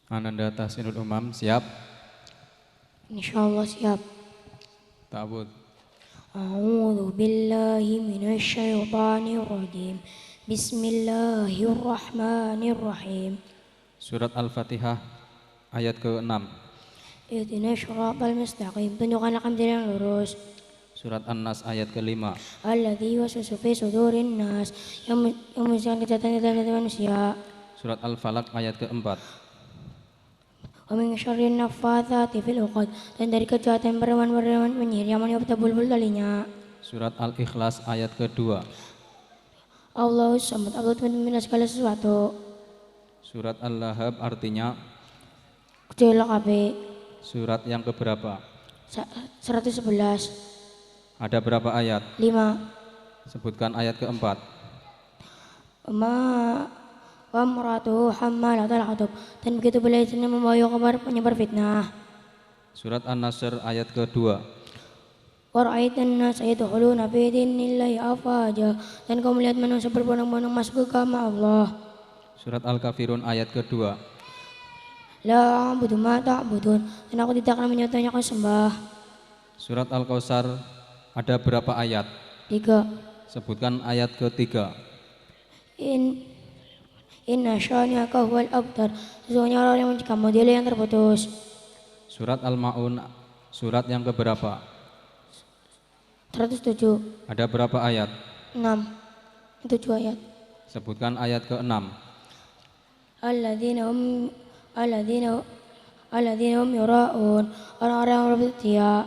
Ananda Tahsinul Umam, siap? Insyaallah siap. Ta'awud. A'udzu billahi minasy syaithanir rajim. Bismillahirrahmanirrahim. Surat Al-Fatihah ayat ke-6. Ihdinas shiratal mustaqim. Tunjukkanlah kami jalan yang lurus. Surat An-Nas ayat ke-5. Alladzi yuwaswisu fi sudurin nas. Yang menyusun kejahatan di dalam hati manusia. Surat Al-Falaq ayat ke-4. Wa min syarrin naffatsati fil 'uqad. Dan dari kejahatan pereman-pereman penyihir yang meniup bulbul talinya. Surat Al-Ikhlas ayat ke-2. Allahu samad. Allah meminta segala sesuatu. Surat Al-Lahab artinya Kecil kabeh. surat yang keberapa? 111. Ada berapa ayat? 5. Sebutkan ayat keempat. Wa maratuhu hammalatal hatab. Dan begitu pula istrinya membawa kabar penyebar fitnah. Surat An-Nasr ayat ke-2. Wa ra'aitan nas yadkhuluna fi dinillahi afwaja. Dan kau melihat manusia berbondong-bondong masuk ke agama Allah. Surat Al-Kafirun ayat ke-2. La a'budu ma ta'budun. Dan aku tidak akan menyembahnya kau sembah. Surat Al-Kautsar ada berapa ayat? 3. Sebutkan ayat ke-3. Inna syani'aka huwal abtar. Sesungguhnya orang yang mencegah model yang terputus. Surat Al-Ma'un surat yang keberapa? 107. Ada berapa ayat? 6. 7 ayat. Sebutkan ayat ke-6. Alladzina hum yura'un. Orang-orang yang bersetia.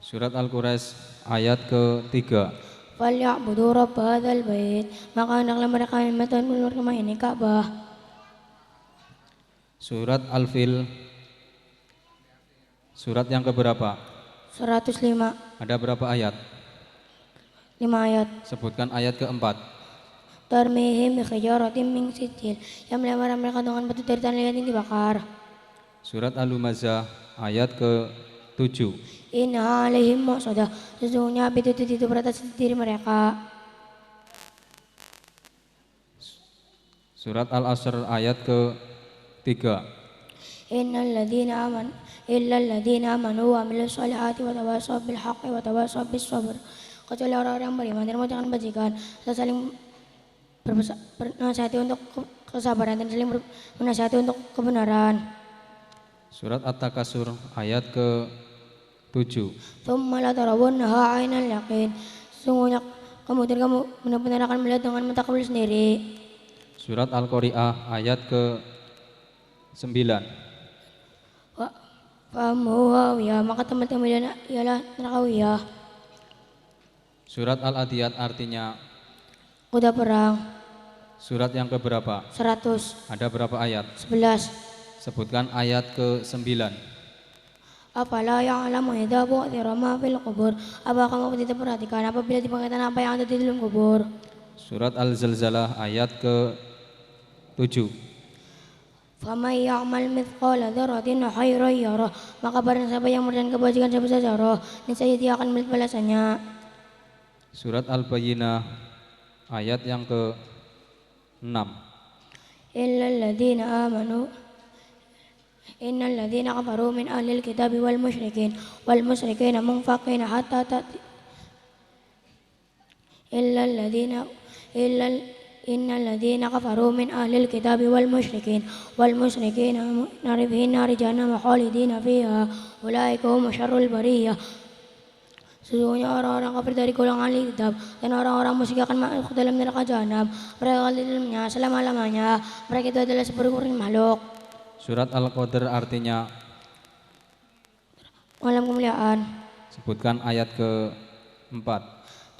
Surat Al-Quraisy ayat ke-3. Falyabudu rabb hadzal bait. Maka hendaklah mereka menyembah rumah ini Ka'bah. Surat Al-Fil surat yang keberapa? 105. Ada berapa ayat? 5 ayat. Sebutkan ayat keempat. Tarmihim bi hijaratin min sijil. Yang melempar mereka dengan batu dari tanah yang dibakar. Surat Al-Humazah ayat ke-7. Inna alaihim muqsadah. Sesungguhnya api itu beratas diri mereka. Surat Al-Asr ayat ke-3. Illal ladzina amanu wa amilus solihati wa tawassaw bil haqqi wa tawassaw bis sabr. Kecuali orang-orang yang beriman dan mengerjakan kebajikan, dan saling bernasihati untuk kesabaran dan saling menasihati untuk kebenaran. Surat At-Takasur ayat ke-7. Tsumma la tarawunnaha 'ainal yaqin. Sesungguhnya kemudian kamu benar-benar akan melihat dengan mata kamu sendiri. Surat Al-Qari'ah ayat ke-9. Famuhawiyah, maka teman-teman ialah neraka Wiyah. Surat Al-Adiyat artinya Kuda perang. surat yang keberapa? 100. Ada berapa ayat? 11. Sebutkan ayat ke-9. Afala ya'lamu idza bu'thira ma fil qubur. Apa kamu tidak perhatikan apabila dibangkitkan apa yang ada di dalam kubur? Surat Al-Zalzalah ayat ke-7. Faman ya'mal mithqala dzarratin khairan yarah. Maka barang siapa yang mengerjakan kebajikan sebesar zarah, niscaya dia akan melihat balasannya. Surat Al-Bayyinah ayat yang ke-6. Innal ladzina kafaru min ahlil kitabi wal musyrikin munfaqina hatta ta'ti innal ladzina kafaru min ahlil kitabi wal musyrikin narifin nari jahannam khalidina fiha ulaika hum syarrul bariyah. Sesungguhnya orang-orang kafir dari golongan ahli kitab dan orang-orang musyrik akan masuk dalam neraka jahanam. Mereka di dalamnya selama-lamanya. Mereka itu adalah seburuk-buruk makhluk. Surat Al-Qadr artinya Malam kemuliaan. sebutkan ayat ke-4.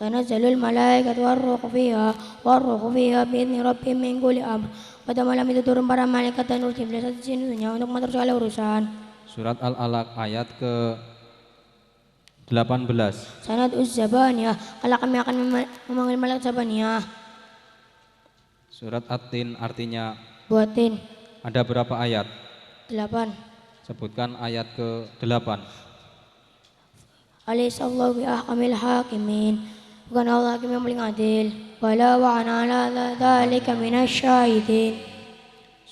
Tanazzalul malaikatu warruhu fiha bi'izni rabbihim min kulli amr. Pada malam itu turun para malaikat dan ruh iblis di sini untuk mengatur segala urusan. Surat Al-Alaq ayat ke-18. Sanad Zabaniyah. Kala kami akan memanggil malaikat Zabaniyah. Surat At-Tin artinya Buatin. ada berapa ayat? 8. Sebutkan ayat ke-8. Alaihissallahu bi ahkamil hakimin. Bukan Allah hakim yang paling adil. Wala wa ana ala dzalika minasyahidin.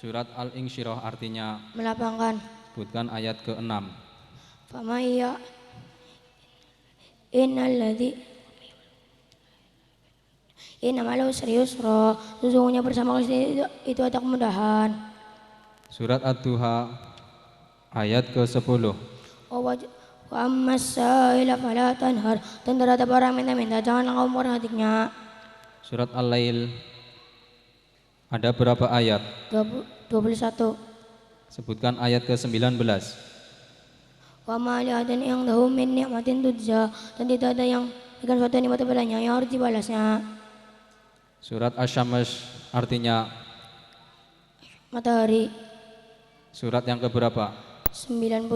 Surat Al-Insyirah artinya melapangkan. sebutkan ayat ke-6. Fama iya innalladzi inna ma'al usri yusra, sesungguhnya bersama Kristi itu ada kemudahan. Surat Ad-Duha ayat ke-10. Wa ammas sa'ila fala tanhar, dan terhadap orang minta-minta janganlah kau merhatiknya. Surat Al-Lail ada berapa ayat? 21. Sebutkan ayat ke-19. Wa ma li ahadin indahu min ni'matin tujza, dan tidak ada yang berikan suatu nikmat kepadanya yang harus dibalasnya. Surat Asy-Syams artinya Matahari. surat yang keberapa? 91.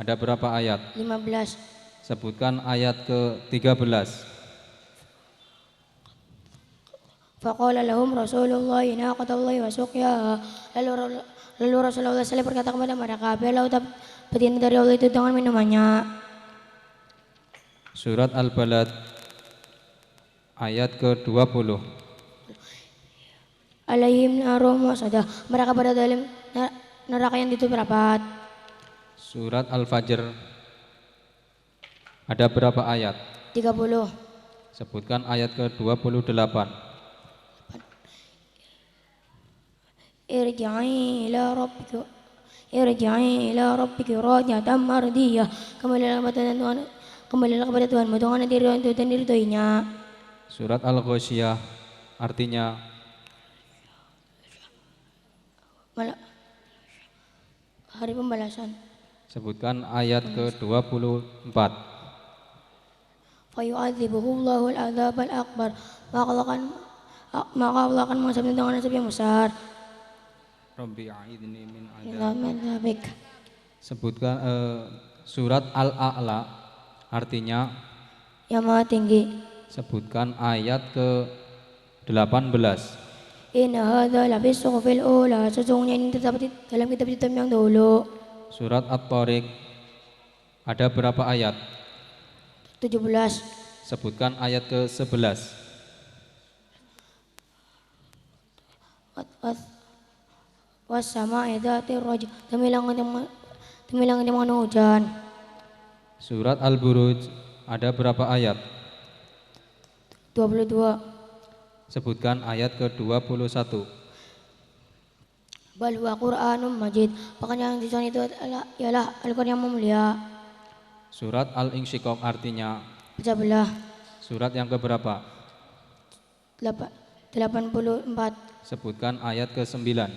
Ada berapa ayat? 15. Sebutkan ayat ke-13. Faqala lahum Rasulullah naqatallahi wa suqyaha, lalu Rasulullah SAW berkata kepada mereka, biarlah betina dari Allah itu dengan minumannya. Surat Al-Balad ayat ke-20. Alaihim narum musadah, mereka pada dalam neraka yang ditutup rapat. Surat Al-Fajr ada berapa ayat? 30. Sebutkan ayat ke-28. Irji'i ila rabbiki radiyatan mardiyah, kembalilah kepada Tuhanmu dengan diridhoinya. Surat Al-Ghasyiyah artinya Hari pembalasan. sebutkan ayat ke-24. Fayu'adzibuhu Allahul adzabal akbar, maka Allah akan menghazabnya dengan azab yang besar. Rabbi a'idni min Adzabik. Sebutkan surat Al-A'la artinya Yang maha tinggi. sebutkan ayat ke-18. Inna hadza la fis suhufil ula, sesungguhnya ini terdapat dalam kitab-kitab yang dahulu. Surat At-Tariq ada berapa ayat? 17. Sebutkan ayat ke-11. Wassama'i dzatir raj, demi langit yang mengandung hujan. Surat Al-Buruj ada berapa ayat? 22. Sebutkan ayat ke-21. Bal huwa Qur'anum Majid, bahkan yang disusun itu ialah Al-Qur'an yang mulia. Surat Al-Insyiqaq artinya Pecah belah. surat yang keberapa? 84. Sebutkan ayat ke-9.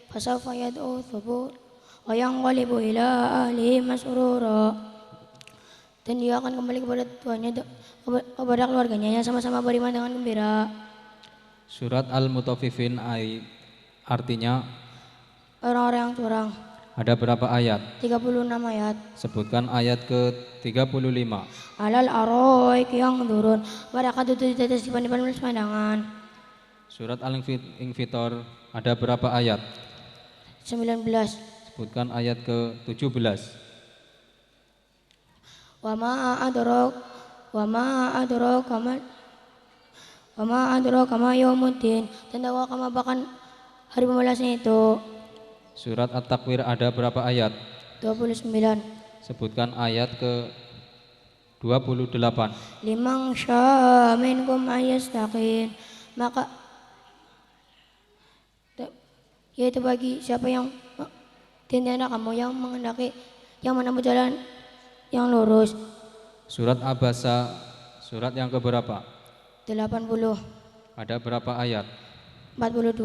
Fasawfa yad'u thubur wa yanqalibu ila ahlihi masrura, dan dia akan kembali kepada tuannya, kepada keluarganya yang sama-sama beriman dengan gembira. Surat Al-Mutaffifin artinya Orang-orang yang curang. ada berapa ayat? 36 ayat. Sebutkan ayat ke-35. Alal aroik yang turun, mereka duduk di atas dipan-dipan pemandangan. Surat Al-Infitor ada berapa ayat? 19. Sebutkan ayat ke-17. Wa ma adraka ma yaumuddin, dan tahu kamu bahkan hari pembalasan itu. Surat At-Takwir ada berapa ayat? 29. Sebutkan ayat ke-28. Liman syaa minkum ayyastaqim, maka yaitu bagi siapa yang di antara kamu yang menghendaki yang menempuh jalan yang lurus. Surat Abasa surat yang keberapa? 80. Ada berapa ayat? 42.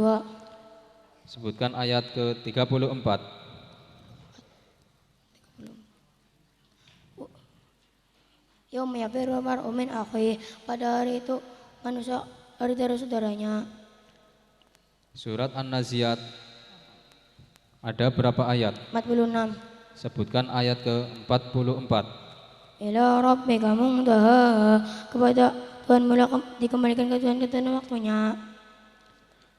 Sebutkan ayat ke-34. Yauma yafirru mar'u min akhihi, pada hari itu manusia lari dari saudaranya. Surat An-Naziat ada berapa ayat? 46. Sebutkan ayat ke-44. Ila rabbika muntaha, kepada Tuhan mula dikembalikan ke Tuhan waktunya.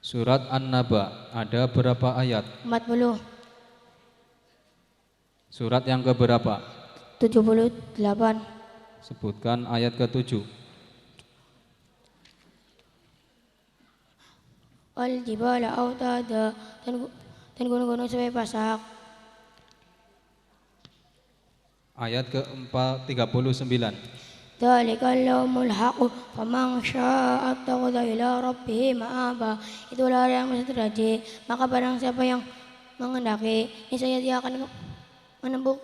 Surat An-Naba ada berapa ayat? 40. Surat yang keberapa? 78. Sebutkan ayat ke-7. wal jibala autada, dan gunung-gunung sebagai pasak. Ayat ke-39. Dzalikal yaumul haqq faman syaa'a attakhadha ila rabbih ma'aba. Itulah hari yang terjadi, maka barang siapa yang mengendaki, niscaya dia akan menempuh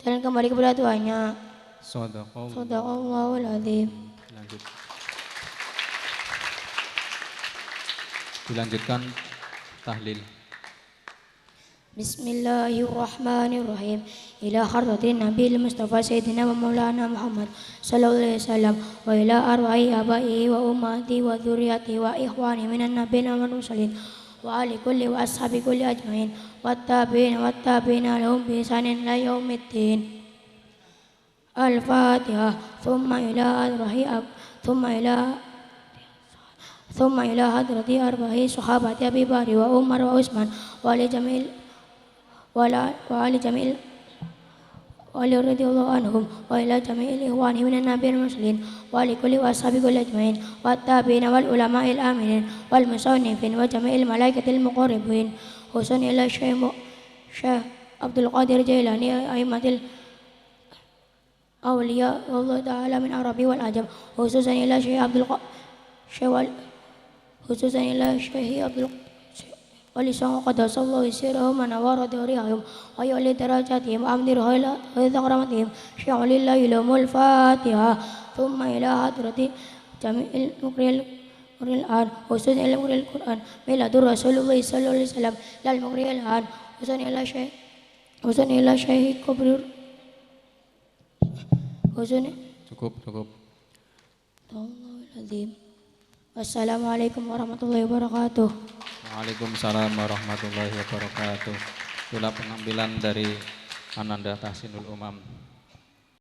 jalan kembali kepada Tuhannya. Shadaqallahul adzim. Lanjut. Dilanjutkan tahlil. Bismillahirrahmanirrahim. Ila hadratin Nabil Mustafa Sayyidina wa Maulana Muhammad sallallahu alaihi wasallam wa ila arwahi abai wa ummati wa dzurriyyati wa ikhwani minan nabiyyin wal mursalin wa ali kulli wa ashabi kulli ajmain wattabi'ina lahum bi ihsanin ila yaumiddin. Al-Fatihah. Thumma ila hadrati arba'i sahabati Abi Bakar wa Umar wa Utsman wa ali jamil wali radhiyallahu anhum wa ila jami'il ikhwani minan nabiyyin muslimin wa li kulli wa ashabi kulli ajmain wa tabi'ina wal ulama'il aminin wal musannifin wa jami'il malaikatil muqarrabin husan ila Syekh Abdul Qadir Jailani aimatil awliya Allah ta'ala min Arabi wal ajam khususan ila Syekh Abdul ولسان قدس الله سرهم ونوار دورهم ويعلي درجاتهم وأمدر ذكرمتهم شيع لله لهم الفاتحة. ثم إلى حضرة جميع المقرئ الآن وسن إلى مقرئ القرآن ميلاد رسول الله صلى الله عليه وسلم لا المقرئ الآن وسن إلى شيخ كبير Cukup. Wassalamualaikum warahmatullahi wabarakatuh. Waalaikumsalam warahmatullahi wabarakatuh. Itulah pengambilan dari Ananda Tahsinul Umam.